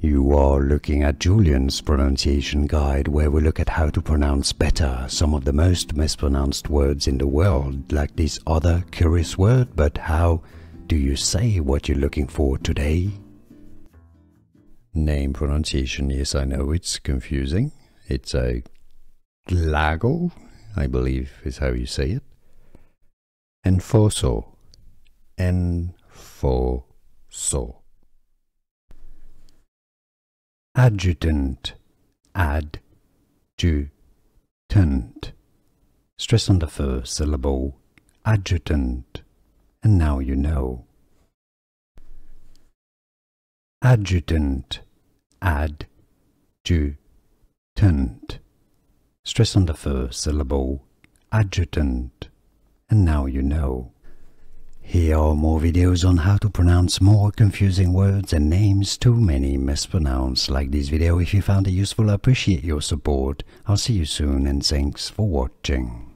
You are looking at Julian's pronunciation guide, where we look at how to pronounce better some of the most mispronounced words in the world, like this other curious word. But how do you say what you're looking for today? Name pronunciation, yes, I know it's confusing. It's a glago, I believe is how you say it. Enphoso. Enphoso. Adjutant. Adjutant. Stress on the first syllable. Adjutant. And now you know. Adjutant. Adjutant. Stress on the first syllable. Adjutant. And now you know. Here are more videos on how to pronounce more confusing words and names too many mispronounced. Like this video if you found it useful. I appreciate your support. I'll see you soon and thanks for watching.